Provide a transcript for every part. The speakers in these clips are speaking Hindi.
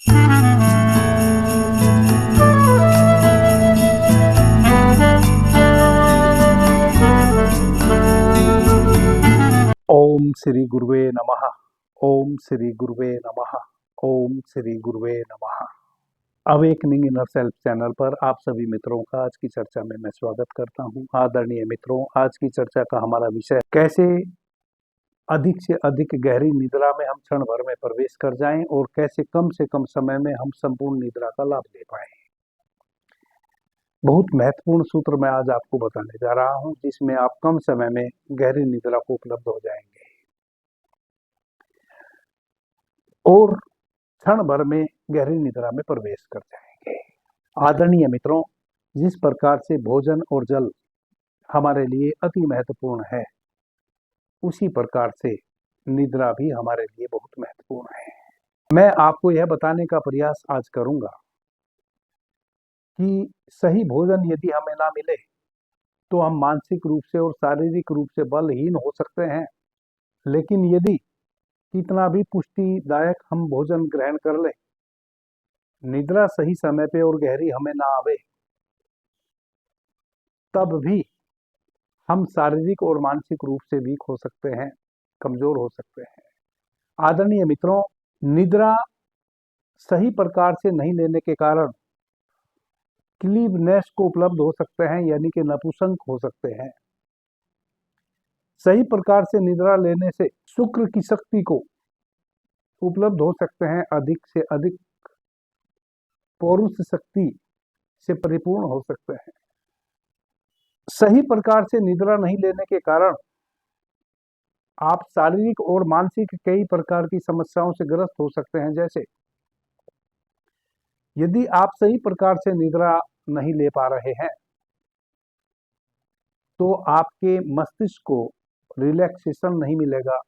ओम श्री गुरुवे नमः। ओम श्री गुरुवे नमः। ओम श्री गुरुवे नमः। अवेकनिंग इनर सेल्फ चैनल पर आप सभी मित्रों का आज की चर्चा में मैं स्वागत करता हूं। आदरणीय मित्रों, आज की चर्चा का हमारा विषय कैसे अधिक से अधिक गहरी निद्रा में हम क्षण भर में प्रवेश कर जाएं और कैसे कम से कम समय में हम संपूर्ण निद्रा का लाभ ले पाएं। बहुत महत्वपूर्ण सूत्र मैं आज आपको बताने जा रहा हूं, जिसमें आप कम समय में गहरी निद्रा को उपलब्ध हो जाएंगे और क्षण भर में गहरी निद्रा में प्रवेश कर जाएंगे। आदरणीय मित्रों, जिस प्रकार से भोजन और जल हमारे लिए अति महत्वपूर्ण है, उसी प्रकार से निद्रा भी हमारे लिए बहुत महत्वपूर्ण है। मैं आपको यह बताने का प्रयास आज करूंगा कि सही भोजन यदि हमें ना मिले तो हम मानसिक रूप से और शारीरिक रूप से बलहीन हो सकते हैं, लेकिन यदि कितना भी पुष्टिदायक हम भोजन ग्रहण कर लें, निद्रा सही समय पे और गहरी हमें ना आवे, तब भी हम शारीरिक और मानसिक रूप से वीक हो सकते हैं, कमजोर हो सकते हैं। आदरणीय मित्रों, निद्रा सही प्रकार से नहीं लेने के कारण क्लीवनेस को उपलब्ध हो सकते हैं, यानी कि नपुंसक हो सकते हैं। सही प्रकार से निद्रा लेने से शुक्र की शक्ति को उपलब्ध हो सकते हैं, अधिक से अधिक पौरुष शक्ति से परिपूर्ण हो सकते हैं। सही प्रकार से निद्रा नहीं लेने के कारण आप शारीरिक और मानसिक कई प्रकार की समस्याओं से ग्रस्त हो सकते हैं। जैसे यदि आप सही प्रकार से निद्रा नहीं ले पा रहे हैं तो आपके मस्तिष्क को रिलैक्सेशन नहीं मिलेगा,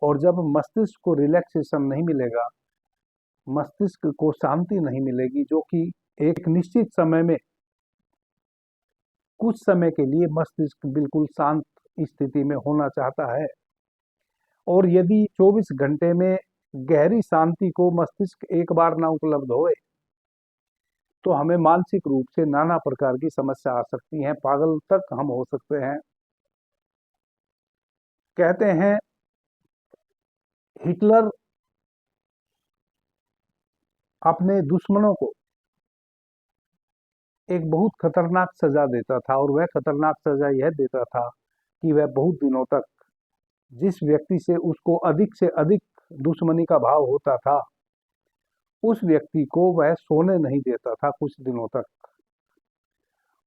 और जब मस्तिष्क को रिलैक्सेशन नहीं मिलेगा, मस्तिष्क को शांति नहीं मिलेगी, जो कि एक निश्चित समय में कुछ समय के लिए मस्तिष्क बिल्कुल शांत स्थिति में होना चाहता है, और यदि 24 घंटे में गहरी शांति को मस्तिष्क एक बार ना उपलब्ध होए तो हमें मानसिक रूप से नाना प्रकार की समस्या आ सकती हैं, पागल तक हम हो सकते हैं। कहते हैं हिटलर अपने दुश्मनों को एक बहुत खतरनाक सजा देता था, और वह खतरनाक सजा यह देता था कि वह बहुत दिनों तक जिस व्यक्ति से उसको अधिक से अधिक दुश्मनी का भाव होता था, उस व्यक्ति को वह सोने नहीं देता था कुछ दिनों तक।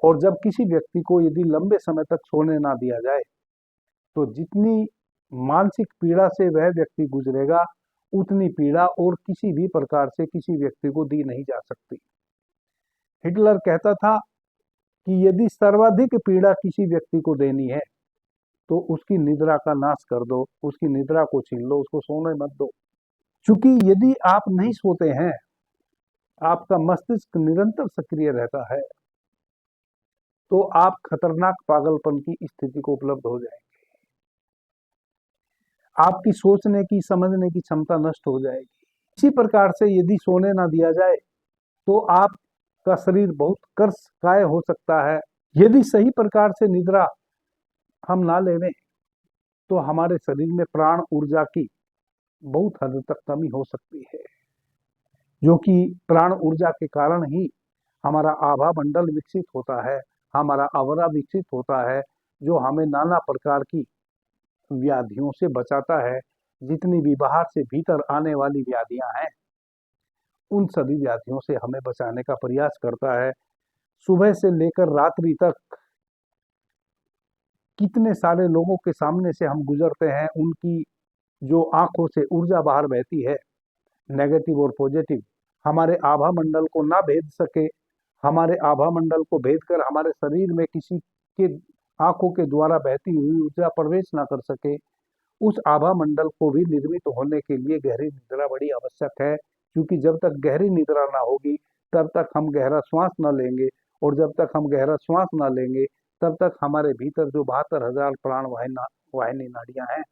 और जब किसी व्यक्ति को यदि लंबे समय तक सोने ना दिया जाए तो जितनी मानसिक पीड़ा से वह व्यक्ति गुजरेगा, उतनी पीड़ा और किसी भी प्रकार से किसी व्यक्ति को दी नहीं जा सकती। हिटलर कहता था कि यदि सर्वाधिक पीड़ा किसी व्यक्ति को देनी है तो उसकी निद्रा का नाश कर दो, उसकी निद्रा को छीन लो, उसको सोने मत दो। क्योंकि यदि आप नहीं सोते हैं, आपका मस्तिष्क निरंतर सक्रिय रहता है, तो आप खतरनाक पागलपन की स्थिति को उपलब्ध हो जाएंगे। आपकी सोचने की, समझने की क्षमता नष्ट हो जाएगी। इसी प्रकार से यदि सोने ना दिया जाए तो आपका शरीर बहुत कर्शकाय हो सकता है। यदि सही प्रकार से निद्रा हम ना लेवें तो हमारे शरीर में प्राण ऊर्जा की बहुत हद तक कमी हो सकती है, जो कि प्राण ऊर्जा के कारण ही हमारा आभा मंडल विकसित होता है, हमारा आवरा विकसित होता है, जो हमें नाना प्रकार की व्याधियों से बचाता है। जितनी भी बाहर से भीतर आने वाली व्याधियां हैं, उन सभी व्याधियों से हमें बचाने का प्रयास करता है। सुबह से लेकर रात्रि तक कितने सारे लोगों के सामने से हम गुजरते हैं, उनकी जो आंखों से ऊर्जा बाहर बहती है, नेगेटिव और पॉजिटिव, हमारे आभा मंडल को ना भेद सके, हमारे आभा मंडल को भेद कर हमारे शरीर में किसी के आंखों के द्वारा बहती हुई ऊर्जा प्रवेश ना कर सके, उस आभा मंडल को भी निर्मित होने के लिए गहरी निद्रा बड़ी आवश्यक है। क्योंकि जब तक गहरी निद्रा ना होगी तब तक हम गहरा श्वास ना लेंगे, और जब तक हम गहरा श्वास ना लेंगे तब तक हमारे भीतर जो 72,000 प्राण वाहिनी नाड़ियां हैं,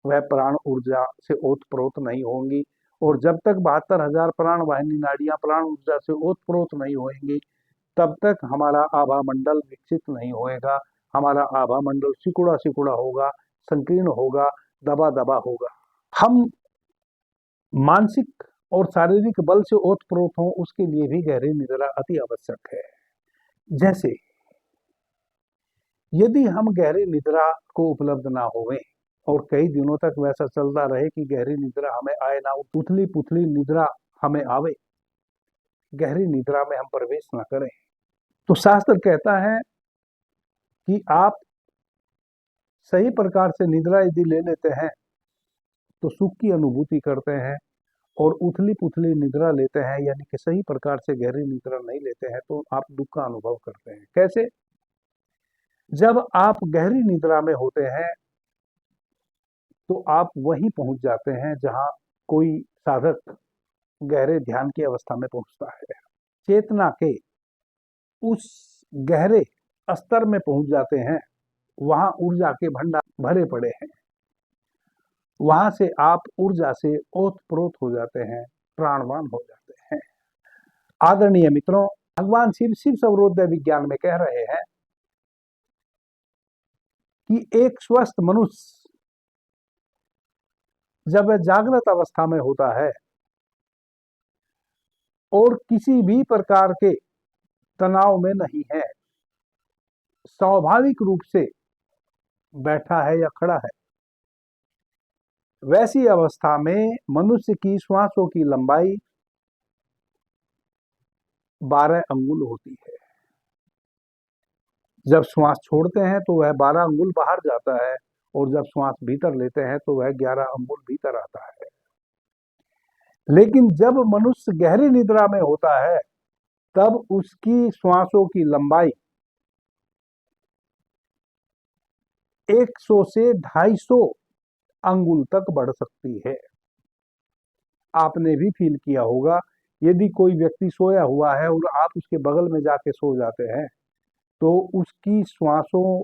वह प्राण ऊर्जा से ओतप्रोत नहीं होंगी, और जब तक 72,000 प्राण वाहिनी नाड़ियां प्राण ऊर्जा से ओतप्रोत नहीं होंगी, तब तक हमारा आभा मंडल विकसित नहीं होएगा। हमारा आभा मंडल सिकुड़ा सिकुड़ा होगा, संकीर्ण होगा, दबा दबा होगा। हम मानसिक और शारीरिक बल से ओतप्रोत हों, उसके लिए भी गहरी निद्रा अति आवश्यक है। जैसे यदि हम गहरी निद्रा को उपलब्ध ना होवें और कई दिनों तक वैसा चलता रहे कि गहरी निद्रा हमें आए ना, उथली पुथली निद्रा हमें आवे, गहरी निद्रा में हम प्रवेश ना करें, तो शास्त्र कहता है कि आप सही प्रकार से निद्रा यदि ले लेते हैं तो सुख की अनुभूति करते हैं, और उथली पुथली निद्रा लेते हैं यानी कि सही प्रकार से गहरी निद्रा नहीं लेते हैं तो आप दुख का अनुभव करते हैं। कैसे? जब आप गहरी निद्रा में होते हैं तो आप वहीं पहुंच जाते हैं जहां कोई साधक गहरे ध्यान की अवस्था में पहुंचता है। चेतना के उस गहरे स्तर में पहुंच जाते हैं, वहां ऊर्जा के भंडार भरे पड़े हैं, वहां से आप ऊर्जा से ओतप्रोत हो जाते हैं, प्राणवान हो जाते हैं। आदरणीय मित्रों, भगवान शिव शिव सर्वोदय विज्ञान में कह रहे हैं कि एक स्वस्थ मनुष्य जब वह जागृत अवस्था में होता है और किसी भी प्रकार के तनाव में नहीं है, स्वाभाविक रूप से बैठा है या खड़ा है, वैसी अवस्था में मनुष्य की श्वासों की लंबाई 12 अंगुल होती है। जब श्वास छोड़ते हैं तो वह 12 अंगुल बाहर जाता है, और जब श्वास भीतर लेते हैं तो वह 11 अंगुल भीतर आता है। लेकिन जब मनुष्य गहरी निद्रा में होता है तब उसकी श्वासों की लंबाई 100 से 250 अंगुल तक बढ़ सकती है। आपने भी फील किया होगा, यदि कोई व्यक्ति सोया हुआ है और आप उसके बगल में जाके सो जाते हैं तो उसकी श्वासों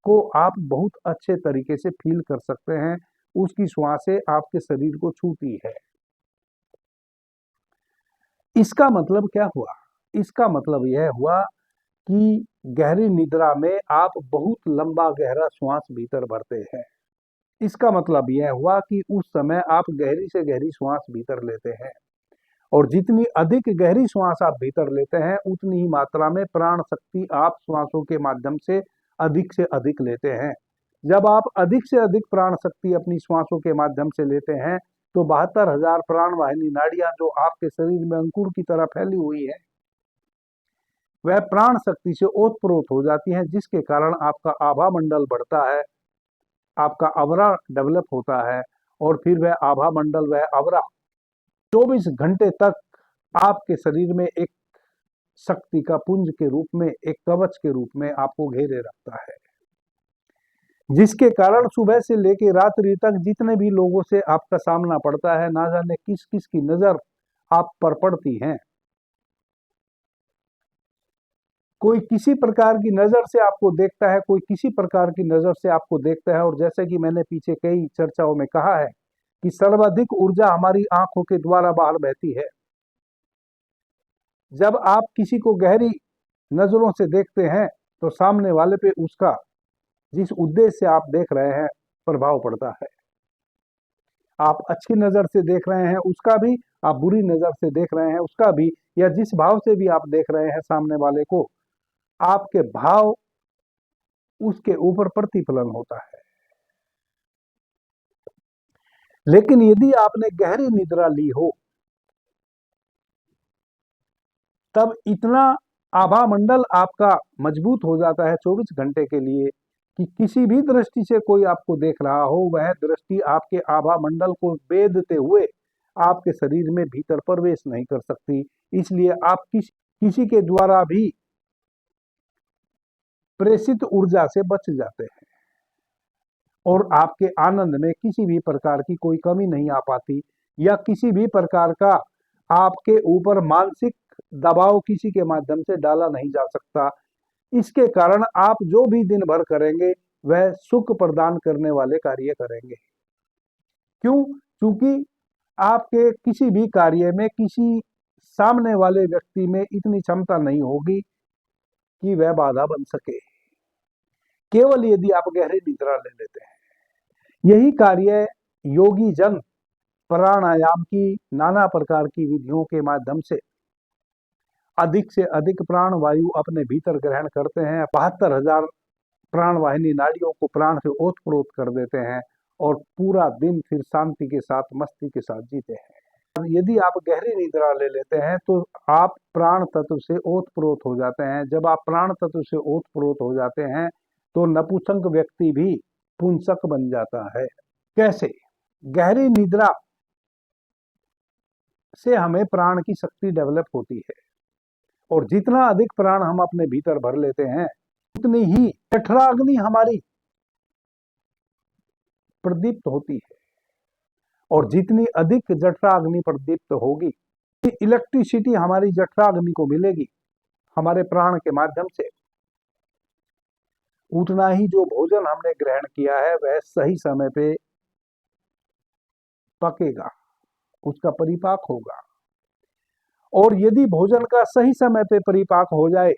को आप बहुत अच्छे तरीके से फील कर सकते हैं, उसकी श्वासें आपके शरीर को छूती है। इसका मतलब क्या हुआ? इसका मतलब यह हुआ कि गहरी निद्रा में आप बहुत लंबा गहरा श्वास भीतर भरते हैं। इसका मतलब यह हुआ कि उस समय आप गहरी से गहरी श्वास भीतर लेते हैं, और जितनी अधिक गहरी श्वास आप भीतर लेते हैं उतनी ही मात्रा में प्राण शक्ति आप श्वासों के माध्यम से अधिक लेते हैं। जब आप अधिक से अधिक प्राण शक्ति अपनी श्वासों के माध्यम से लेते हैं तो 72,000 प्राण वाहिनी नाड़ियां जो आपके शरीर में अंकुर की तरह फैली हुई है, वह प्राण शक्ति से ओतप्रोत हो जाती हैं, जिसके कारण आपका आभा मंडल बढ़ता है, आपका अवरा डेवलप होता है, और फिर वह आभा मंडल, वह अवरा 24 घंटे तक आपके शरीर में एक शक्ति का पुंज के रूप में, एक कवच के रूप में आपको घेरे रखता है, जिसके कारण सुबह से लेकर रात्रि तक जितने भी लोगों से आपका सामना पड़ता है, ना जाने किस किस की नजर आप पर पड़ती है। कोई किसी प्रकार की नजर से आपको देखता है, कोई किसी प्रकार की नजर से आपको देखता है, और जैसे कि मैंने पीछे कई चर्चाओं में कहा है कि सर्वाधिक ऊर्जा हमारी आंखों के द्वारा बाहर बहती है। जब आप किसी को गहरी नजरों से देखते हैं तो सामने वाले पे उसका, जिस उद्देश्य से आप देख रहे हैं, प्रभाव पड़ता है। आप अच्छी नजर से देख रहे हैं उसका भी, आप बुरी नजर से देख रहे हैं उसका भी, या जिस भाव से भी आप देख रहे हैं सामने वाले को, आपके भाव उसके ऊपर प्रतिफलन होता है। लेकिन यदि आपने गहरी निद्रा ली हो तब इतना आभा मंडल आपका मजबूत हो जाता है 24 घंटे के लिए कि किसी भी दृष्टि से कोई आपको देख रहा हो, वह दृष्टि आपके आभा मंडल को बेधते हुए आपके शरीर में भीतर प्रवेश नहीं कर सकती। इसलिए आप किसी के द्वारा भी प्रेषित ऊर्जा से बच जाते हैं, और आपके आनंद में किसी भी प्रकार की कोई कमी नहीं आ पाती, या किसी भी प्रकार का आपके ऊपर मानसिक दबाव किसी के माध्यम से डाला नहीं जा सकता। इसके कारण आप जो भी दिन भर करेंगे वह सुख प्रदान करने वाले कार्य करेंगे। क्यों? क्योंकि आपके किसी भी कार्य में किसी सामने वाले व्यक्ति में इतनी क्षमता नहीं होगी कि वह बाधा बन सके, केवल यदि आप गहरी निद्रा ले लेते हैं। यही कार्य योगी जन प्राणायाम की नाना प्रकार की विधियों के माध्यम से अधिक से अधिक प्राण वायु अपने भीतर ग्रहण करते हैं। 72,000 प्राण वाहिनी नाड़ियों को प्राण से ओतप्रोत कर देते हैं और पूरा दिन फिर शांति के साथ, मस्ती के साथ जीते हैं। यदि आप गहरी निद्रा ले लेते हैं तो आप प्राण तत्व से ओतप्रोत हो जाते हैं। जब आप प्राण तत्व से ओतप्रोत हो जाते हैं तो नपुंसक व्यक्ति भी पुंसक बन जाता है। कैसे? गहरी निद्रा से हमें प्राण की शक्ति डेवलप होती है और जितना अधिक प्राण हम अपने भीतर भर लेते हैं उतनी ही जठराग्नि हमारी प्रदीप्त होती है और जितनी अधिक जठराग्नि प्रदीप्त होगी, इलेक्ट्रिसिटी हमारी जठराग्नि को मिलेगी हमारे प्राण के माध्यम से, उतना ही जो भोजन हमने ग्रहण किया है वह सही समय पे पकेगा, उसका परिपाक होगा। और यदि भोजन का सही समय पे परिपाक हो जाए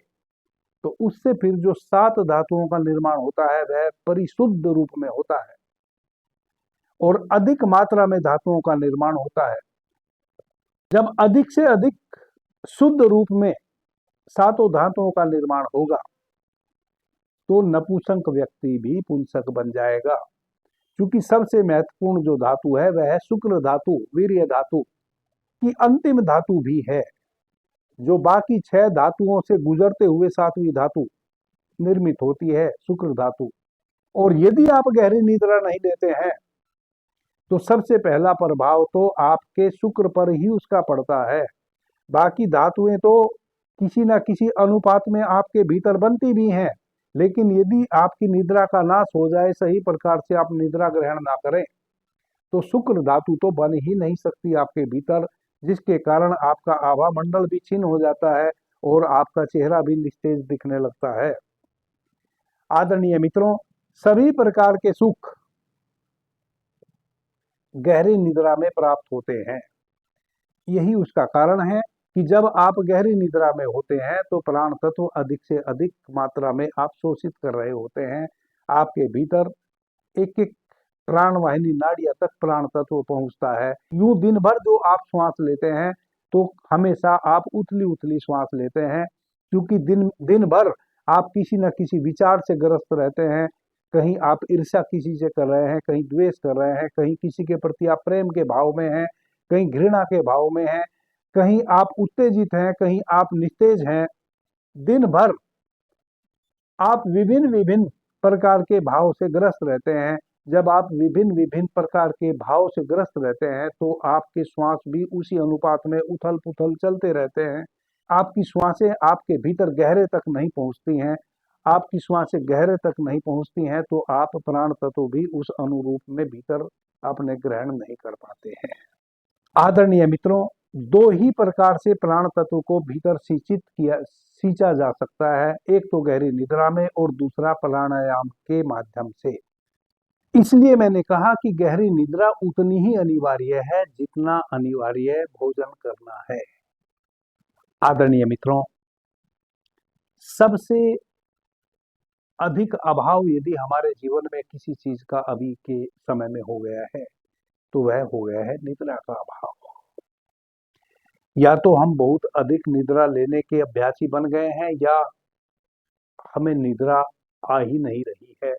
तो उससे फिर जो 7 धातुओं का निर्माण होता है वह परिशुद्ध रूप में होता है और अधिक मात्रा में धातुओं का निर्माण होता है। जब अधिक से अधिक शुद्ध रूप में 7 धातुओं का निर्माण होगा तो नपुंसक व्यक्ति भी पुंसक बन जाएगा, क्योंकि सबसे महत्वपूर्ण जो धातु है वह है शुक्र धातु, वीर्य धातु की अंतिम धातु भी है, जो बाकी 6 धातुओं से गुजरते हुए 7वीं धातु निर्मित होती है, शुक्र धातु। और यदि आप गहरी निद्रा नहीं लेते हैं तो सबसे पहला प्रभाव तो आपके शुक्र पर ही उसका पड़ता है। बाकी धातुएं तो किसी न किसी अनुपात में आपके भीतर बनती भी हैं, लेकिन यदि आपकी निद्रा का नाश हो जाए, सही प्रकार से आप निद्रा ग्रहण ना करें, तो शुक्र धातु तो बन ही नहीं सकती आपके भीतर, जिसके कारण आपका आभा मंडल भी क्षीण हो जाता है और आपका चेहरा भी निस्तेज दिखने लगता है। आदरणीय मित्रों, सभी प्रकार के सुख गहरी निद्रा में प्राप्त होते हैं। यही उसका कारण है कि जब आप गहरी निद्रा में होते हैं तो प्राण तत्व अधिक से अधिक मात्रा में आप शोषित कर रहे होते हैं। आपके भीतर एक एक प्राण वाहिनी नाड़ियां तक प्राण तत्व पहुंचता है। यूं दिन भर जो आप श्वास लेते हैं तो हमेशा आप उथली उथली श्वास लेते हैं, क्योंकि दिन भर आप किसी न किसी विचार से ग्रस्त रहते हैं। कहीं आप ईर्ष्या किसी से कर रहे हैं, कहीं द्वेष कर रहे हैं, कहीं किसी के प्रति आप प्रेम के भाव में हैं, कहीं घृणा के भाव में हैं, कहीं आप उत्तेजित हैं, कहीं आप निस्तेज हैं। दिन भर आप विभिन्न विभिन्न प्रकार के भाव से ग्रस्त रहते हैं। जब आप विभिन्न विभिन्न प्रकार के भाव से ग्रस्त रहते हैं तो आपके श्वास भी उसी अनुपात में उथल पुथल चलते रहते हैं। आपकी श्वासें आपके भीतर गहरे तक नहीं पहुंचती हैं। आपकी श्वासें गहरे तक नहीं पहुंचती हैं तो आप प्राण तत्व भी उस अनुरूप में भीतर अपने ग्रहण नहीं कर पाते हैं। आदरणीय मित्रों, 2 ही प्रकार से प्राण तत्व को भीतर सींचा जा सकता है, एक तो गहरी निद्रा में और दूसरा प्राणायाम के माध्यम से। इसलिए मैंने कहा कि गहरी निद्रा उतनी ही अनिवार्य है जितना अनिवार्य भोजन करना है। आदरणीय मित्रों, सबसे अधिक अभाव यदि हमारे जीवन में किसी चीज का अभी के समय में हो गया है तो वह हो गया है निद्रा का अभाव। या तो हम बहुत अधिक निद्रा लेने के अभ्यासी बन गए हैं या हमें निद्रा आ ही नहीं रही है,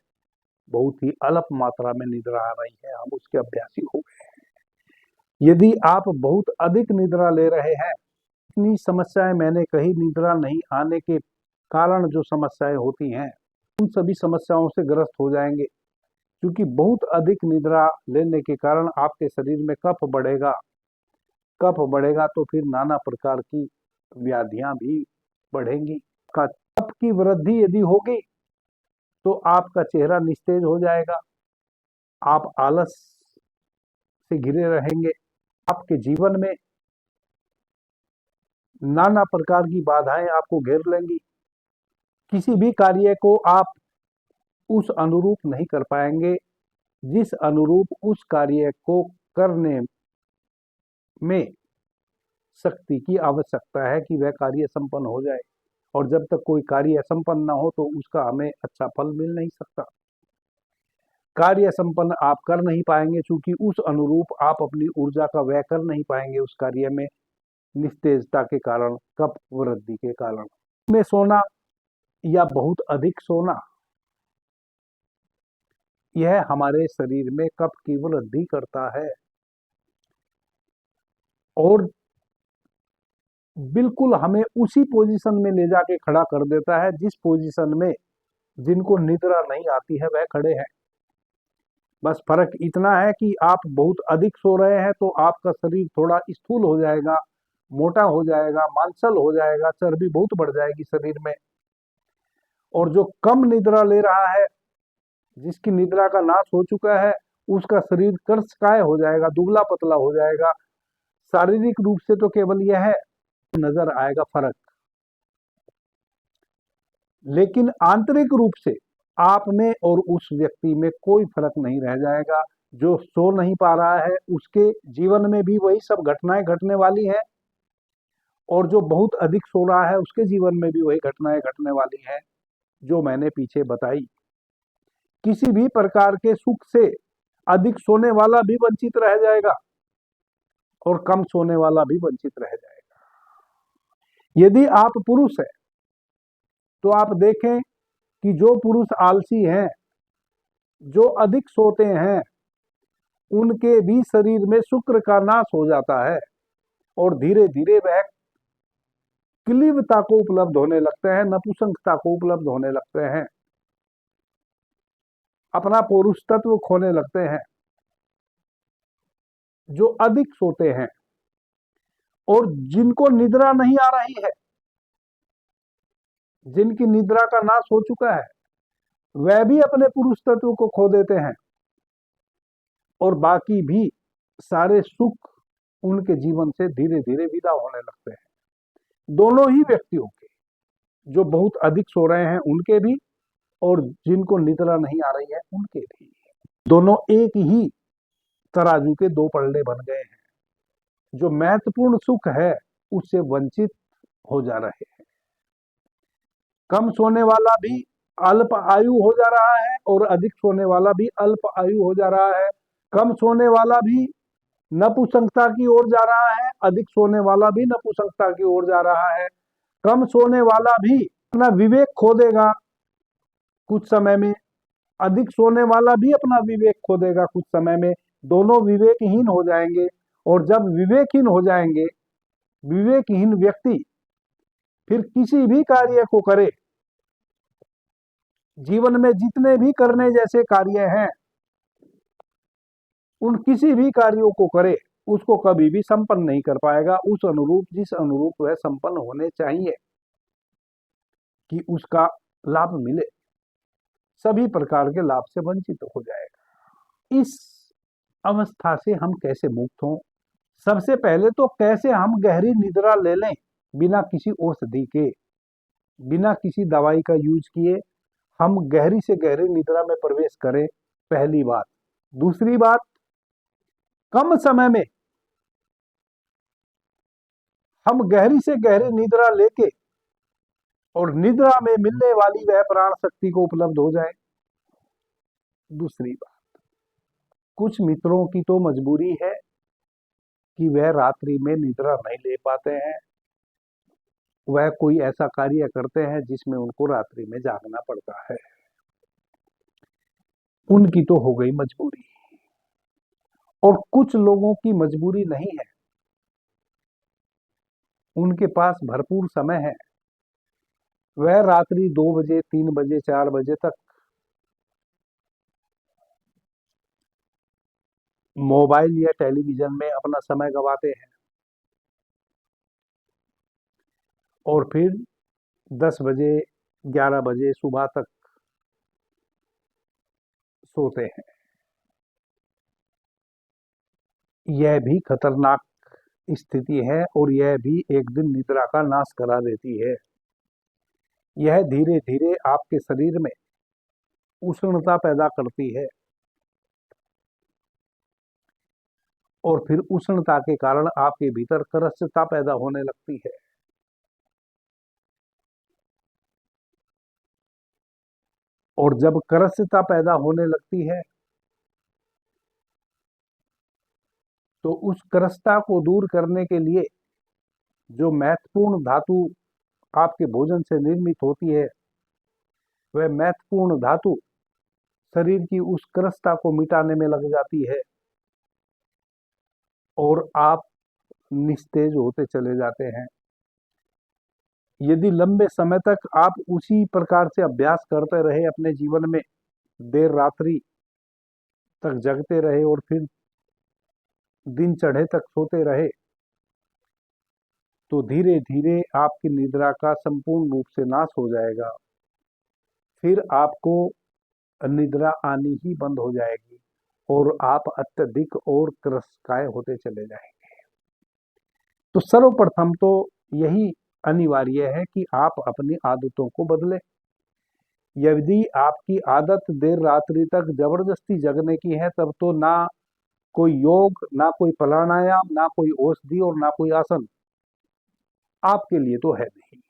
बहुत ही अल्प मात्रा में निद्रा आ रही है, हम उसके अभ्यासी हो गए हैं। यदि आप बहुत अधिक निद्रा ले रहे हैं, इतनी समस्याएं मैंने कही, निद्रा नहीं आने के कारण जो समस्याएं होती हैं उन सभी समस्याओं से ग्रस्त हो जाएंगे, क्योंकि बहुत अधिक निद्रा लेने के कारण आपके शरीर में कफ बढ़ेगा। कफ बढ़ेगा तो फिर नाना प्रकार की व्याधियां भी बढ़ेंगी। कफ की वृद्धि यदि होगी तो आपका चेहरा निस्तेज हो जाएगा, आप आलस से घिरे रहेंगे, आपके जीवन में नाना प्रकार की बाधाएं आपको घेर लेंगी। किसी भी कार्य को आप उस अनुरूप नहीं कर पाएंगे जिस अनुरूप उस कार्य को करने में शक्ति की आवश्यकता है कि वह कार्य संपन्न हो जाए, और जब तक कोई कार्य संपन्न न हो तो उसका हमें अच्छा फल मिल नहीं सकता। कार्य संपन्न आप कर नहीं पाएंगे, चूंकि उस अनुरूप आप अपनी ऊर्जा का व्यय कर नहीं पाएंगे उस कार्य में, निस्तेजता के कारण, कफ वृद्धि के कारण। में सोना या बहुत अधिक सोना, यह हमारे शरीर में कफ की वृद्धि करता है और बिल्कुल हमें उसी पोजीशन में ले जाके खड़ा कर देता है जिस पोजीशन में जिनको निद्रा नहीं आती है वह खड़े हैं। बस फर्क इतना है कि आप बहुत अधिक सो रहे हैं तो आपका शरीर थोड़ा स्थूल हो जाएगा, मोटा हो जाएगा, मांसल हो जाएगा, चर्बी बहुत बढ़ जाएगी शरीर में। और जो कम निद्रा ले रहा है, जिसकी निद्रा का नाश हो चुका है, उसका शरीर कर्शकाय हो जाएगा, दुबला पतला हो जाएगा। शारीरिक रूप से तो केवल यह है नजर आएगा फर्क, लेकिन आंतरिक रूप से आप में और उस व्यक्ति में कोई फर्क नहीं रह जाएगा। जो सो नहीं पा रहा है उसके जीवन में भी वही सब घटनाएं घटने वाली हैं, और जो बहुत अधिक सो रहा है उसके जीवन में भी वही घटनाएं घटने वाली हैं जो मैंने पीछे बताई। किसी भी प्रकार के सुख से अधिक सोने वाला भी वंचित रह जाएगा और कम सोने वाला भी वंचित रह जाएगा। यदि आप पुरुष हैं तो आप देखें कि जो पुरुष आलसी हैं, जो अधिक सोते हैं, उनके भी शरीर में शुक्र का नाश हो जाता है और धीरे धीरे वह क्लीबता को उपलब्ध होने लगते हैं, नपुंसकता को उपलब्ध होने लगते हैं, अपना पौरुष तत्व खोने लगते हैं। जो अधिक सोते हैं और जिनको निद्रा नहीं आ रही है, जिनकी निद्रा का नाश हो चुका है, वह भी अपने पुरुष तत्व को खो देते हैं और बाकी भी सारे सुख उनके जीवन से धीरे धीरे विदा होने लगते हैं। दोनों ही व्यक्तियों के, जो बहुत अधिक सो रहे हैं उनके भी और जिनको निद्रा नहीं आ रही है उनके भी, दोनों एक ही तराजू के दो पलड़े बन गए हैं। जो महत्वपूर्ण सुख है उससे वंचित हो जा रहे हैं। कम सोने वाला भी अल्प आयु हो जा रहा है और अधिक सोने वाला भी अल्प आयु हो जा रहा है। कम सोने वाला भी नपुंसकता की ओर जा रहा है, अधिक सोने वाला भी नपुंसकता की ओर जा रहा है। कम सोने वाला भी अपना विवेक खो देगा कुछ समय में, अधिक सोने वाला भी अपना विवेक खो देगा कुछ समय में। दोनों विवेकहीन हो जाएंगे और जब विवेकहीन हो जाएंगे, विवेकहीन व्यक्ति फिर किसी भी कार्य को करे, जीवन में जितने भी करने जैसे कार्य हैं उन किसी भी कार्यों को करे, उसको कभी भी संपन्न नहीं कर पाएगा उस अनुरूप, जिस अनुरूप वह संपन्न होने चाहिए कि उसका लाभ मिले। सभी प्रकार के लाभ से वंचित हो जाएगा। इस अवस्था से हम कैसे मुक्त हों? सबसे पहले तो कैसे हम गहरी निद्रा ले लें बिना किसी औषधि के, बिना किसी दवाई का यूज किए हम गहरी से गहरी निद्रा में प्रवेश करें, पहली बात। दूसरी बात, कम समय में हम गहरी से गहरी निद्रा लेके और निद्रा में मिलने वाली वह प्राण शक्ति को उपलब्ध हो जाए। दूसरी बात, कुछ मित्रों की तो मजबूरी है कि वह रात्रि में निद्रा नहीं ले पाते हैं, वह कोई ऐसा कार्य करते हैं जिसमें उनको रात्रि में जागना पड़ता है, उनकी तो हो गई मजबूरी। और कुछ लोगों की मजबूरी नहीं है, उनके पास भरपूर समय है, वह रात्रि 2 बजे 3 बजे 4 बजे तक मोबाइल या टेलीविजन में अपना समय गवाते हैं और फिर 10 बजे 11 बजे सुबह तक सोते हैं। यह भी खतरनाक स्थिति है और यह भी एक दिन निद्रा का नाश करा देती है। यह धीरे धीरे आपके शरीर में उष्णता पैदा करती है और फिर उष्णता के कारण आपके भीतर क्रस्यता पैदा होने लगती है। और जब क्रस्यता पैदा होने लगती है तो उस क्रस्यता को दूर करने के लिए जो महत्वपूर्ण धातु आपके भोजन से निर्मित होती है, वह महत्वपूर्ण धातु शरीर की उस क्रस्यता को मिटाने में लग जाती है और आप निस्तेज होते चले जाते हैं। यदि लंबे समय तक आप उसी प्रकार से अभ्यास करते रहे, अपने जीवन में देर रात्रि तक जगते रहे और फिर दिन चढ़े तक सोते रहे, तो धीरे धीरे आपकी निद्रा का संपूर्ण रूप से नाश हो जाएगा। फिर आपको निद्रा आनी ही बंद हो जाएगी और आप अत्यधिक और क्रस्यकाय होते चले जाएंगे। तो सर्वप्रथम तो यही अनिवार्य है कि आप अपनी आदतों को बदलें। यदि आपकी आदत देर रात्रि तक जबरदस्ती जगने की है, तब तो ना कोई योग, ना कोई प्राणायाम, ना कोई औषधि और ना कोई आसन आपके लिए तो है नहीं।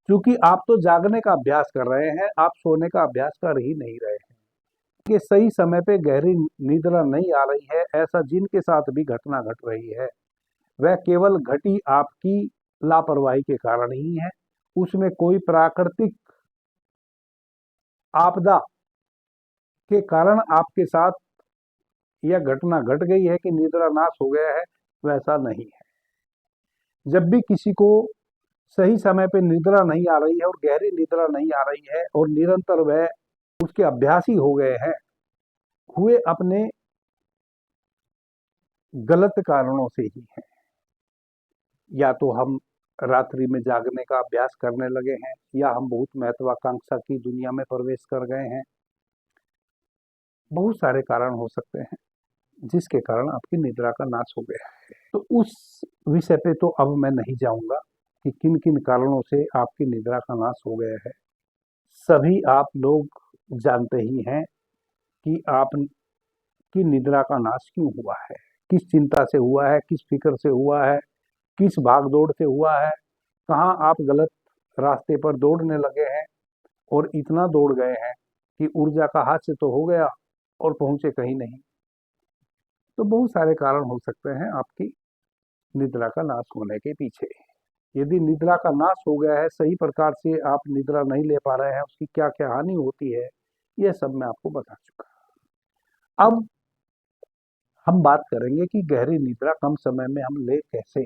क्योंकि आप तो जागने का अभ्यास कर रहे हैं, आप सोने का अभ्यास कर ही नहीं रहे हैं। कि सही समय पे गहरी निद्रा नहीं आ रही है, ऐसा जिनके साथ भी घटना घट रही है, वह केवल घटी आपकी लापरवाही के कारण ही है। उसमें कोई प्राकृतिक आपदा के कारण आपके साथ यह घटना घट गई है कि निद्रा नाश हो गया है, वैसा नहीं है। जब भी किसी को सही समय पे निद्रा नहीं आ रही है और गहरी निद्रा नहीं आ रही है और निरंतर वह उसके अभ्यासी हो गए हैं, हुए अपने गलत कारणों से ही है। या तो हम रात्रि में जागने का अभ्यास करने लगे हैं, या हम बहुत महत्वाकांक्षा की दुनिया में प्रवेश कर गए हैं। बहुत सारे कारण हो सकते हैं जिसके कारण आपकी निद्रा का नाश हो गया है। तो उस विषय पे तो अब मैं नहीं जाऊंगा कि किन किन कारणों से आपकी निद्रा का नाश हो गया है। सभी आप लोग जानते ही हैं कि आपकी निद्रा का नाश क्यों हुआ है, किस चिंता से हुआ है, किस फिक्र से हुआ है, किस भाग दौड़ से हुआ है, कहाँ आप गलत रास्ते पर दौड़ने लगे हैं और इतना दौड़ गए हैं कि ऊर्जा का हाथ से तो हो गया और पहुंचे कहीं नहीं। तो बहुत सारे कारण हो सकते हैं आपकी निद्रा का नाश होने के पीछे। यदि निद्रा का नाश हो गया है, सही प्रकार से आप निद्रा नहीं ले पा रहे हैं, उसकी क्या क्या हानि होती है, यह सब मैं आपको बता चुका। अब हम बात करेंगे कि गहरी निद्रा कम समय में हम ले कैसे।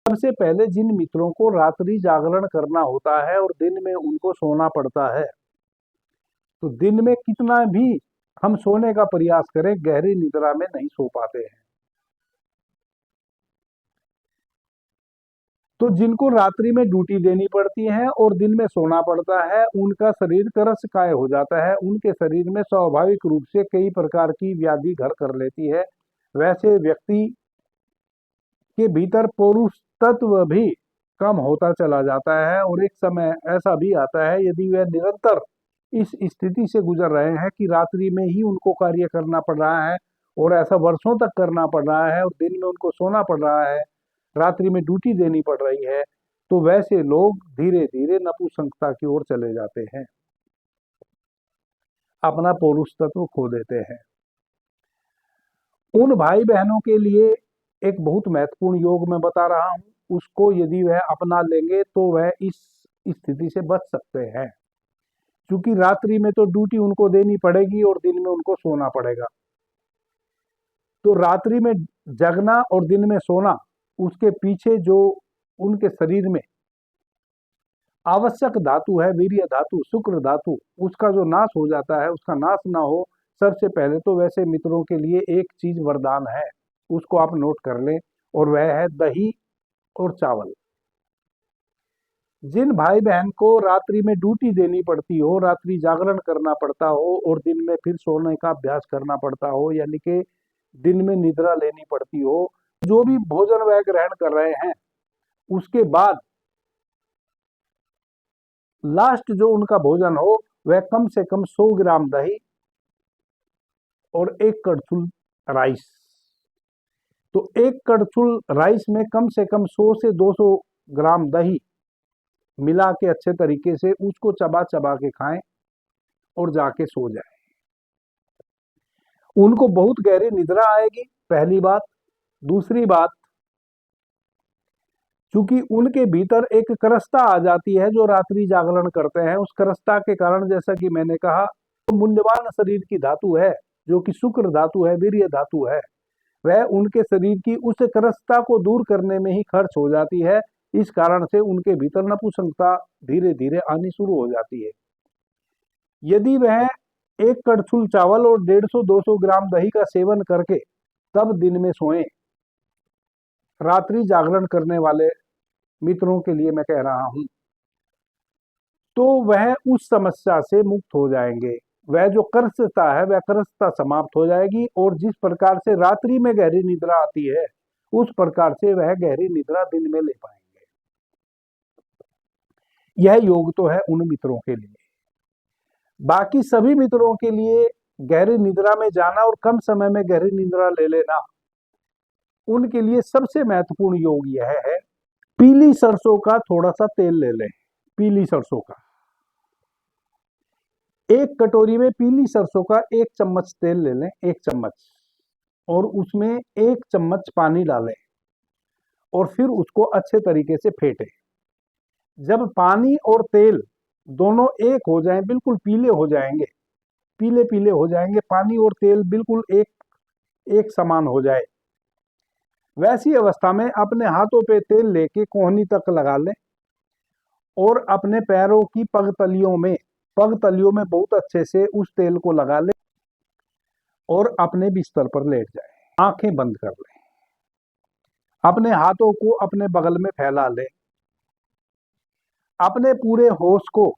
सबसे पहले जिन मित्रों को रात्रि जागरण करना होता है और दिन में उनको सोना पड़ता है, तो दिन में कितना भी हम सोने का प्रयास करें, गहरी निद्रा में नहीं सो पाते हैं। तो जिनको रात्रि में ड्यूटी देनी पड़ती है और दिन में सोना पड़ता है, उनका शरीर क्रस्यकाय हो जाता है। उनके शरीर में स्वाभाविक रूप से कई प्रकार की व्याधि घर कर लेती है। वैसे व्यक्ति के भीतर पौरुष तत्व भी कम होता चला जाता है और एक समय ऐसा भी आता है, यदि वह निरंतर इस स्थिति से गुजर रहे हैं कि रात्रि में ही उनको कार्य करना पड़ रहा है और ऐसा वर्षों तक करना पड़ रहा है और दिन में उनको सोना पड़ रहा है, रात्रि में ड्यूटी देनी पड़ रही है, तो वैसे लोग धीरे धीरे नपुंसकता की ओर चले जाते हैं, अपना पौरुष तत्व खो देते हैं। उन भाई बहनों के लिए एक बहुत महत्वपूर्ण योग मैं बता रहा हूं, उसको यदि वह अपना लेंगे तो वह इस स्थिति से बच सकते हैं। क्योंकि रात्रि में तो ड्यूटी उनको देनी पड़ेगी और दिन में उनको सोना पड़ेगा। तो रात्रि में जगना और दिन में सोना, उसके पीछे जो उनके शरीर में आवश्यक धातु है, वीर्य धातु, शुक्र धातु, उसका जो नाश हो जाता है, उसका नाश ना हो, सबसे पहले तो वैसे मित्रों के लिए एक चीज वरदान है, उसको आप नोट कर लें, और वह है दही और चावल। जिन भाई बहन को रात्रि में ड्यूटी देनी पड़ती हो, रात्रि जागरण करना पड़ता हो और दिन में फिर सोने का अभ्यास करना पड़ता हो, यानी कि दिन में निद्रा लेनी पड़ती हो, जो भी भोजन वह ग्रहण कर रहे हैं, उसके बाद लास्ट जो उनका भोजन हो, वह कम से कम 100 ग्राम दही और 1 कड़छुल राइस। तो एक कड़छुल राइस में कम से कम 100 से 200 ग्राम दही मिला के अच्छे तरीके से उसको चबा चबा के खाएं और जाके सो जाए। उनको बहुत गहरी निद्रा आएगी, पहली बात। दूसरी बात, चूंकि उनके भीतर एक क्रस्ता आ जाती है जो रात्रि जागरण करते हैं, उस क्रस्ता के कारण जैसा कि मैंने कहा, तो मूल्यवान शरीर की धातु है जो कि शुक्र धातु है, वीर्य धातु है, वह उनके शरीर की उस क्रस्ता को दूर करने में ही खर्च हो जाती है। इस कारण से उनके भीतर नपुंसकता धीरे धीरे आनी शुरू हो जाती है। यदि वह एक कड़छुल चावल और 150-200 ग्राम दही का सेवन करके तब दिन में सोएं, रात्रि जागरण करने वाले मित्रों के लिए मैं कह रहा हूं, तो वह उस समस्या से मुक्त हो जाएंगे। वह जो कर्षता है वह कर्षता समाप्त हो जाएगी और जिस प्रकार से रात्रि में गहरी निद्रा आती है उस प्रकार से वह गहरी निद्रा दिन में ले पाएंगे। यह योग तो है उन मित्रों के लिए। बाकी सभी मित्रों के लिए गहरी निद्रा में जाना और कम समय में गहरी निद्रा ले लेना, उनके लिए सबसे महत्वपूर्ण योग यह है, पीली सरसों का थोड़ा सा तेल ले लें। पीली सरसों का एक कटोरी में पीली सरसों का 1 चम्मच तेल ले लें, 1 चम्मच, और उसमें 1 चम्मच पानी डालें और फिर उसको अच्छे तरीके से फेंटें। जब पानी और तेल दोनों एक हो जाएं, बिल्कुल पीले हो जाएंगे, पीले पीले हो जाएंगे, पानी और तेल बिल्कुल एक समान हो जाए, वैसी अवस्था में अपने हाथों पे तेल लेके कोहनी तक लगा लें और अपने पैरों की पगतलियों में बहुत अच्छे से उस तेल को लगा लें और अपने बिस्तर पर लेट जाएं। आंखें बंद कर लें, अपने हाथों को अपने बगल में फैला लें, अपने पूरे होश को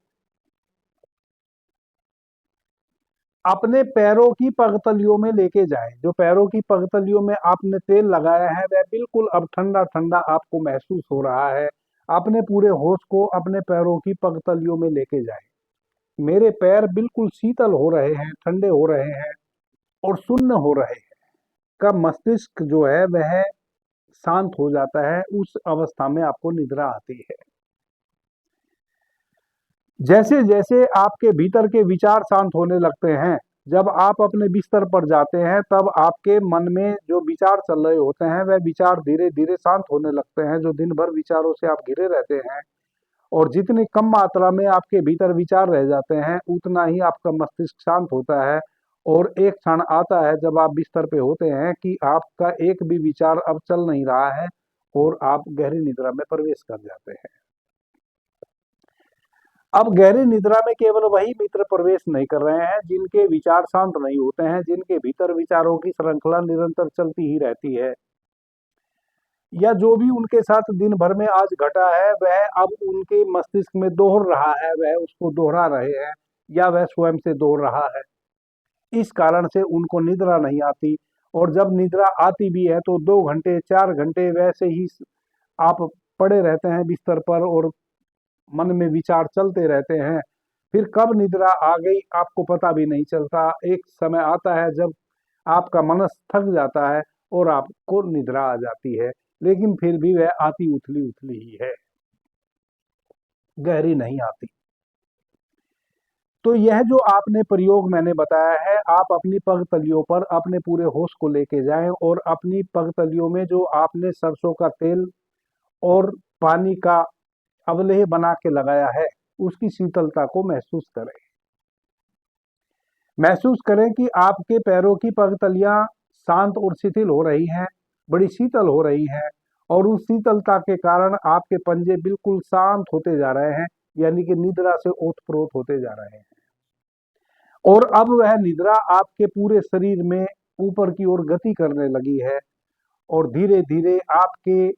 अपने पैरों की पगतलियों में लेके जाएं। जो पैरों की पगतलियों में आपने तेल लगाया है वह बिल्कुल अब ठंडा ठंडा आपको महसूस हो रहा है। अपने पूरे होश को अपने पैरों की पगतलियों में लेके जाएं। मेरे पैर बिल्कुल शीतल हो रहे हैं, ठंडे हो रहे हैं और सुन्न हो रहे हैं। का मस्तिष्क जो है वह शांत हो जाता है। उस अवस्था में आपको निद्रा आती है। जैसे जैसे आपके भीतर के विचार शांत होने लगते हैं, जब आप अपने बिस्तर पर जाते हैं तब आपके मन में जो विचार चल रहे होते हैं वह विचार धीरे धीरे शांत होने लगते हैं। जो दिन भर विचारों से आप घिरे रहते हैं और जितनी कम मात्रा में आपके भीतर विचार रह जाते हैं उतना ही आपका मस्तिष्क शांत होता है। और एक क्षण आता है जब आप बिस्तर पे होते हैं कि आपका एक भी विचार अब चल नहीं रहा है और आप गहरी निद्रा में प्रवेश कर जाते हैं। अब गहरी निद्रा में केवल वही मित्र प्रवेश नहीं कर रहे हैं जिनके विचार शांत नहीं होते हैं, जिनके भीतर विचारों की श्रृंखला निरंतर चलती ही रहती है, या जो भी उनके साथ दिन भर में आज घटा है वह अब उनके मस्तिष्क में दोहर रहा है, वह उसको दोहरा रहे हैं या वह स्वयं से दोहर रहा है। इस कारण से उनको निद्रा नहीं आती और जब निद्रा आती भी है तो 2 घंटे 4 घंटे वैसे ही आप पड़े रहते हैं बिस्तर पर और मन में विचार चलते रहते हैं। फिर कब निद्रा आ गई आपको पता भी नहीं चलता। एक समय आता है जब आपका मन थक जाता है और आपको निद्रा आ जाती है, लेकिन फिर भी वह आती उथली उथली ही है, गहरी नहीं आती। तो यह जो आपने प्रयोग मैंने बताया है, आप अपनी पगतलियों पर अपने पूरे होश को लेके जाएं और अपनी पगतलियों में जो आपने सरसों का तेल और पानी का अवलेह बना के लगाया है उसकी शीतलता को महसूस करें। महसूस करें कि आपके पैरों की पगतलियां शांत और शिथिल हो रही हैं, बड़ी शीतल हो रही हैं और उस शीतलता के कारण आपके पंजे बिल्कुल शांत होते जा रहे हैं, यानी कि निद्रा से ओतप्रोत होते जा रहे हैं। और अब वह निद्रा आपके पूरे शरीर में ऊपर की ओर गति करने लगी है और धीरे धीरे आपके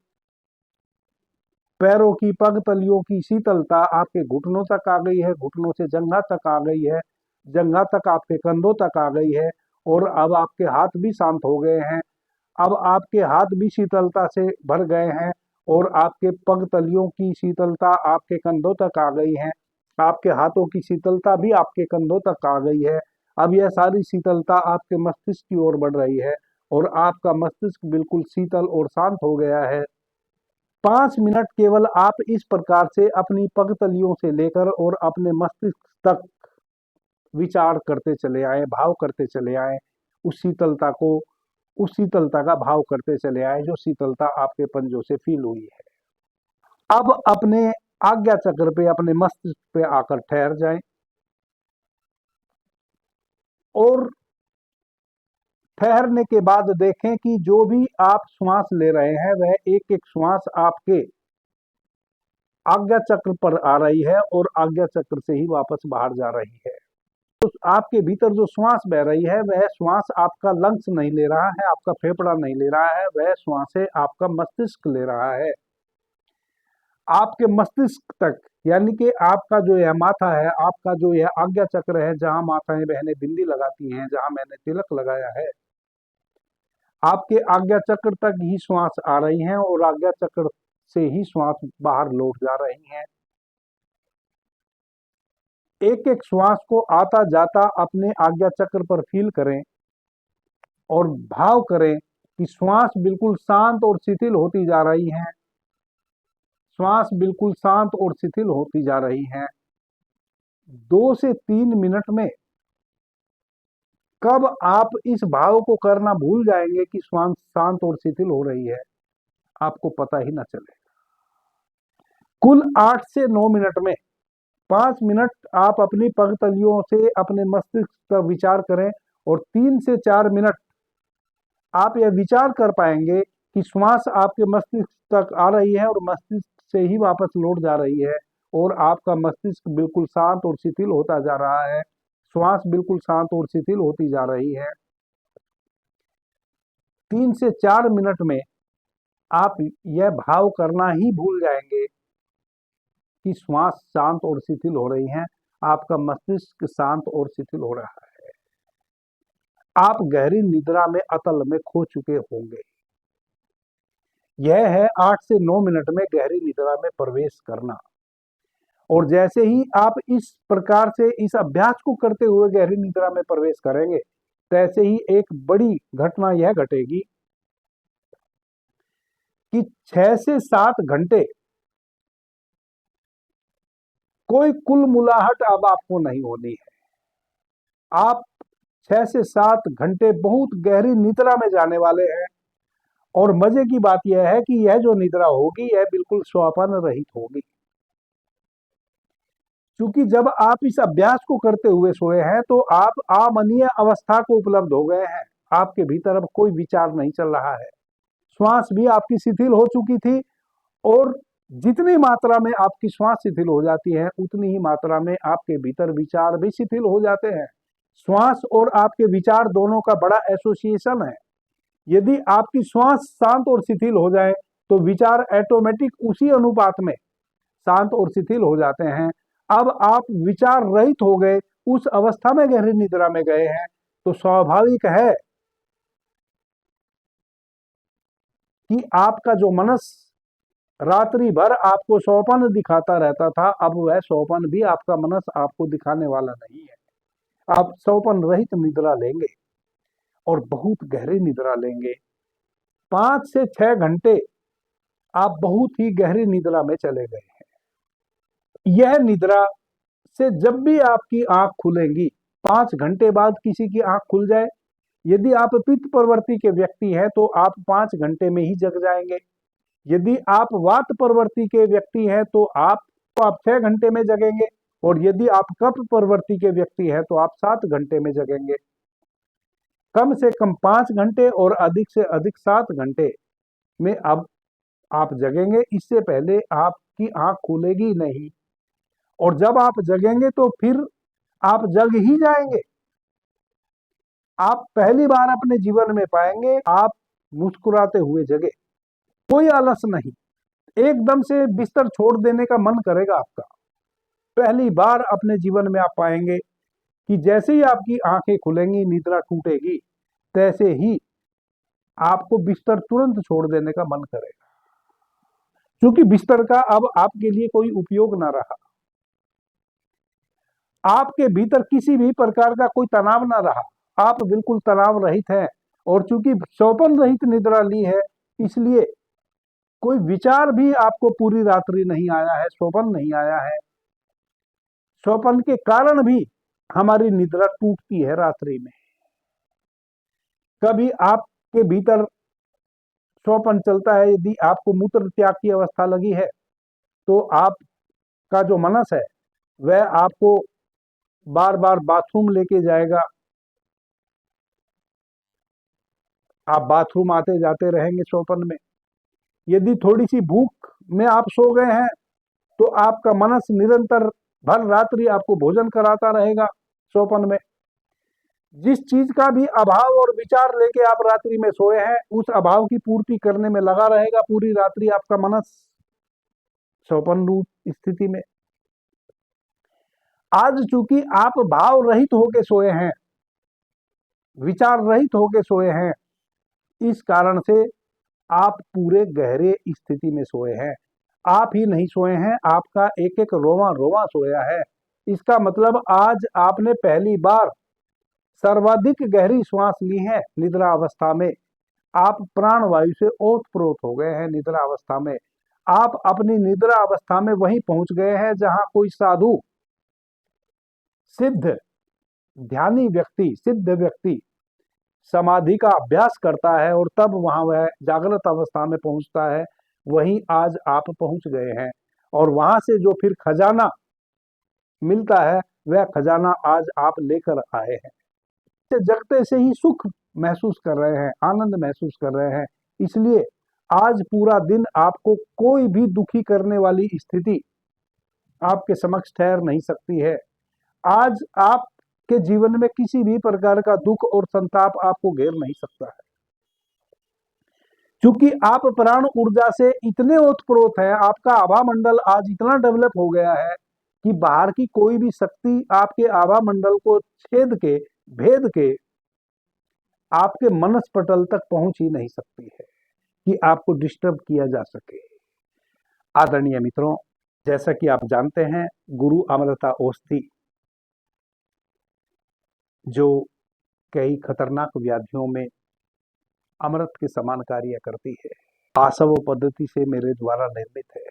पैरों की पगतलियों की शीतलता आपके घुटनों तक आ गई है, घुटनों से जंघा तक आ गई है, जंघा तक आपके कंधों तक आ गई है और अब आपके हाथ भी शांत हो गए हैं। अब आपके हाथ भी शीतलता से भर गए हैं और आपके पगतलियों की शीतलता आपके कंधों तक आ गई है, आपके हाथों की शीतलता भी आपके कंधों तक आ गई है। अब यह सारी शीतलता आपके मस्तिष्क की ओर बढ़ रही है और आपका मस्तिष्क बिल्कुल शीतल और शांत हो गया है। 5 मिनट केवल आप इस प्रकार से अपनी पगतलियों से लेकर और अपने मस्तिष्क तक विचार करते चले आए, भाव करते चले आए, उस शीतलता को, उस शीतलता का भाव करते चले आए जो शीतलता आपके पंजों से फील हुई है। अब अपने आज्ञा चक्र पे, अपने मस्तिष्क पे आकर ठहर जाएं और ठहरने के बाद देखें कि जो भी आप श्वास ले रहे हैं वह एक एक श्वास आपके आज्ञा चक्र पर आ रही है और आज्ञा चक्र से ही वापस बाहर जा रही है। तो आपके भीतर जो श्वास बह रही है वह श्वास आपका लंग्स नहीं ले रहा है, आपका फेफड़ा नहीं ले रहा है, वह श्वास है आपका मस्तिष्क ले रहा है। आपके मस्तिष्क तक, यानी कि आपका जो यह माथा है, आपका जो यह आज्ञा चक्र है, जहां माताएं बहनें बिंदी लगाती हैं, जहां मैंने तिलक लगाया है, आपके आज्ञा चक्र तक ही श्वास आ रही हैं और आज्ञा चक्र से ही श्वास बाहर लौट जा रही हैं। एक एक श्वास को आता जाता अपने आज्ञा चक्र पर फील करें और भाव करें कि श्वास बिल्कुल शांत और शिथिल होती जा रही है, श्वास बिल्कुल शांत और शिथिल होती जा रही है। 2 से 3 मिनट में कब आप इस भाव को करना भूल जाएंगे कि श्वास शांत और शिथिल हो रही है, आपको पता ही ना चले। कुल 8 से 9 मिनट में 5 मिनट आप अपनी पगतलियों से अपने मस्तिष्क पर विचार करें और 3 से 4 मिनट आप यह विचार कर पाएंगे कि श्वास आपके मस्तिष्क तक आ रही है और मस्तिष्क से ही वापस लौट जा रही है और आपका मस्तिष्क बिल्कुल शांत और शिथिल होता जा रहा है, श्वास बिल्कुल शांत और शिथिल होती जा रही है। 3 से 4 मिनट में आप यह भाव करना ही भूल जाएंगे कि श्वास शांत और शिथिल हो रही है, आपका मस्तिष्क शांत और शिथिल हो रहा है। आप गहरी निद्रा में, अतल में खो चुके होंगे। यह है 8 से 9 मिनट में गहरी निद्रा में प्रवेश करना। और जैसे ही आप इस प्रकार से इस अभ्यास को करते हुए गहरी निद्रा में प्रवेश करेंगे, तैसे ही एक बड़ी घटना यह घटेगी कि 6 से 7 घंटे कोई कुलमुलाहट अब आपको नहीं होनी है। आप 6 से 7 घंटे बहुत गहरी निद्रा में जाने वाले हैं और मजे की बात यह है कि यह जो निद्रा होगी यह बिल्कुल स्वप्न रहित होगी, क्योंकि जब आप इस अभ्यास को करते हुए सोए हैं तो आप अमनीय अवस्था को उपलब्ध हो गए हैं। आपके भीतर अब कोई विचार नहीं चल रहा है, श्वास भी आपकी शिथिल हो चुकी थी और जितनी मात्रा में आपकी श्वास शिथिल हो जाती है उतनी ही मात्रा में आपके भीतर विचार भी शिथिल हो जाते हैं। श्वास और आपके विचार दोनों का बड़ा एसोसिएशन है। यदि आपकी श्वास शांत और शिथिल हो जाए तो विचार ऑटोमेटिक उसी अनुपात में शांत और शिथिल हो जाते हैं। अब आप विचार रहित हो गए, उस अवस्था में गहरी निद्रा में गए हैं, तो स्वाभाविक है कि आपका जो मनस रात्रि भर आपको स्वप्न दिखाता रहता था, अब वह स्वप्न भी आपका मनस आपको दिखाने वाला नहीं है। आप स्वप्न रहित निद्रा लेंगे और बहुत गहरी निद्रा लेंगे। 5 से 6 घंटे आप बहुत ही गहरी निद्रा में चले गए हैं। यह निद्रा से जब भी आपकी आंख खुलेंगी, 5 घंटे बाद किसी की आंख खुल जाए, यदि आप पित्त प्रवृत्ति के व्यक्ति हैं तो आप 5 घंटे में ही जग जाएंगे। यदि आप वात प्रवृत्ति के व्यक्ति हैं तो आप 6 घंटे में जगेंगे और यदि आप कफ प्रवृत्ति के व्यक्ति हैं तो आप 7 घंटे में जगेंगे। कम से कम 5 घंटे और अधिक से अधिक 7 घंटे में अब आप जगेंगे, इससे पहले आपकी आंख खुलेगी नहीं। और जब आप जगेंगे तो फिर आप जग ही जाएंगे। आप पहली बार अपने जीवन में पाएंगे आप मुस्कुराते हुए जगे, कोई आलस नहीं, एकदम से बिस्तर छोड़ देने का मन करेगा आपका। पहली बार अपने जीवन में आप पाएंगे कि जैसे ही आपकी आंखें खुलेंगी, निद्रा टूटेगी, तैसे ही आपको बिस्तर तुरंत छोड़ देने का मन करेगा, क्योंकि बिस्तर का अब आपके लिए कोई उपयोग ना रहा। आपके भीतर किसी भी प्रकार का कोई तनाव ना रहा, आप बिल्कुल तनाव रहित हैं और चूंकि स्वप्न रहित निद्रा ली है, इसलिए कोई विचार भी आपको पूरी रात्रि नहीं आया है, स्वप्न नहीं आया है। स्वप्न के कारण भी हमारी निद्रा टूटती है रात्रि में। कभी आपके भीतर स्वप्न चलता है, यदि आपको मूत्र त्याग की अवस्था लगी है तो आपका जो मनस है वह आपको बार बार बाथरूम लेके जाएगा। आप बाथरूम आते जाते रहेंगे स्वप्न में। यदि थोड़ी सी भूख में आप सो गए हैं तो आपका मनस निरंतर भर रात्रि आपको भोजन कराता रहेगा स्वप्न में। जिस चीज का भी अभाव और विचार लेके आप रात्रि में सोए हैं, उस अभाव की पूर्ति करने में लगा रहेगा पूरी रात्रि आपका मनस स्वप्न रूप स्थिति में। आज चूंकि आप भाव रहित होके सोए हैं, विचार रहित होके सोए हैं, इस कारण से आप पूरे गहरे स्थिति में सोए हैं। आप ही नहीं सोए हैं, आपका एक एक रोवा रोवा सोया है। इसका मतलब आज आपने पहली बार सर्वाधिक गहरी श्वास ली है निद्रा अवस्था में। आप प्राण वायु से ओतप्रोत हो गए हैं निद्रा अवस्था में। आप अपनी निद्रा अवस्था में वहीं पहुंच गए हैं जहां कोई साधु, सिद्ध, ध्यानी व्यक्ति, सिद्ध व्यक्ति समाधि का अभ्यास करता है और तब वहां वह जागृत अवस्था में पहुंचता है। वहीं आज आप पहुंच गए हैं और वहां से जो फिर खजाना मिलता है वह खजाना आज आप लेकर आए हैं। जगते से ही सुख महसूस कर रहे हैं, आनंद महसूस कर रहे हैं। इसलिए आज पूरा दिन आपको कोई भी दुखी करने वाली स्थिति आपके समक्ष ठहर नहीं सकती है। आज आपके जीवन में किसी भी प्रकार का दुख और संताप आपको घेर नहीं सकता है, क्योंकि आप प्राण ऊर्जा से इतने ओतप्रोत हैं। आपका आभा मंडल आज इतना डेवलप हो गया है कि बाहर की कोई भी शक्ति आपके आभा मंडल को छेद के, भेद के आपके मनस पटल तक पहुंच ही नहीं सकती है कि आपको डिस्टर्ब किया जा सके। आदरणीय मित्रों, जैसा कि आप जानते हैं, गुरु अमृता औषधि जो कई खतरनाक व्याधियों में अमृत के समान कार्य करती है, आसव पद्धति से मेरे द्वारा निर्मित है।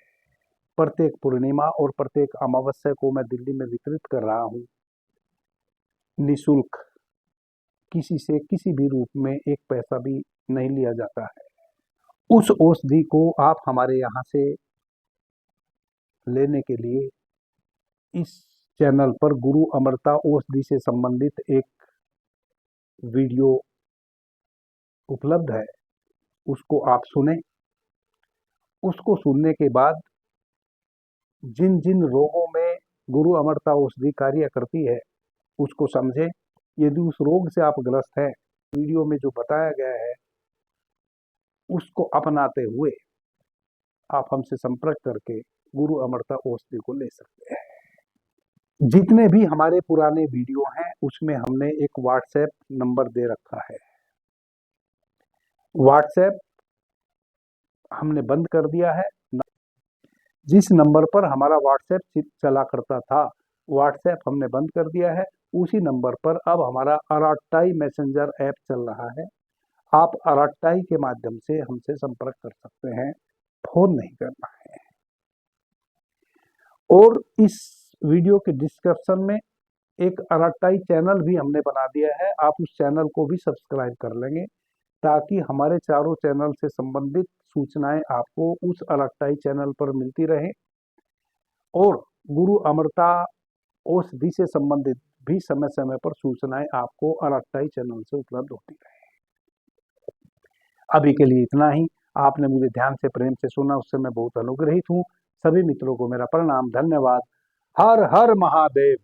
प्रत्येक पूर्णिमा और प्रत्येक अमावस्या को मैं दिल्ली में वितरित कर रहा हूं, निःशुल्क। किसी से किसी भी रूप में एक पैसा भी नहीं लिया जाता है। उस औषधि को आप हमारे यहाँ से लेने के लिए इस चैनल पर गुरु अमृता औषधि से संबंधित एक वीडियो उपलब्ध है, उसको आप सुने। उसको सुनने के बाद जिन जिन रोगों में गुरु अमृता औषधि कार्य करती है उसको समझे। यदि उस रोग से आप ग्रस्त हैं, वीडियो में जो बताया गया है उसको अपनाते हुए आप हमसे संपर्क करके गुरु अमृता औषधि को ले सकते हैं। जितने भी हमारे पुराने वीडियो हैं उसमें हमने एक व्हाट्सएप नंबर दे रखा है। व्हाट्सएप हमने बंद कर दिया है। जिस नंबर पर हमारा व्हाट्सएप चला करता था, व्हाट्सएप हमने बंद कर दिया है। उसी नंबर पर अब हमारा अराट्टाई मैसेंजर ऐप चल रहा है। आप अराट्टाई के माध्यम से हमसे संपर्क कर सकते हैं, फोन नहीं करना है। और इस वीडियो के डिस्क्रिप्शन में एक अराट्टाई चैनल भी हमने बना दिया है, आप उस चैनल को भी सब्सक्राइब कर लेंगे ताकि हमारे चारों चैनल से संबंधित सूचनाएं आपको उस अराट्टाई चैनल पर मिलती रहे और गुरु अमृता औषधि से संबंधित भी समय समय पर सूचनाएं आपको अराट्टाई चैनल से उपलब्ध होती रहे। अभी के लिए इतना ही। आपने मुझे ध्यान से, प्रेम से सुना, उससे मैं बहुत अनुग्रहित हूँ। सभी मित्रों को मेरा प्रणाम, धन्यवाद। हर हर महादेव।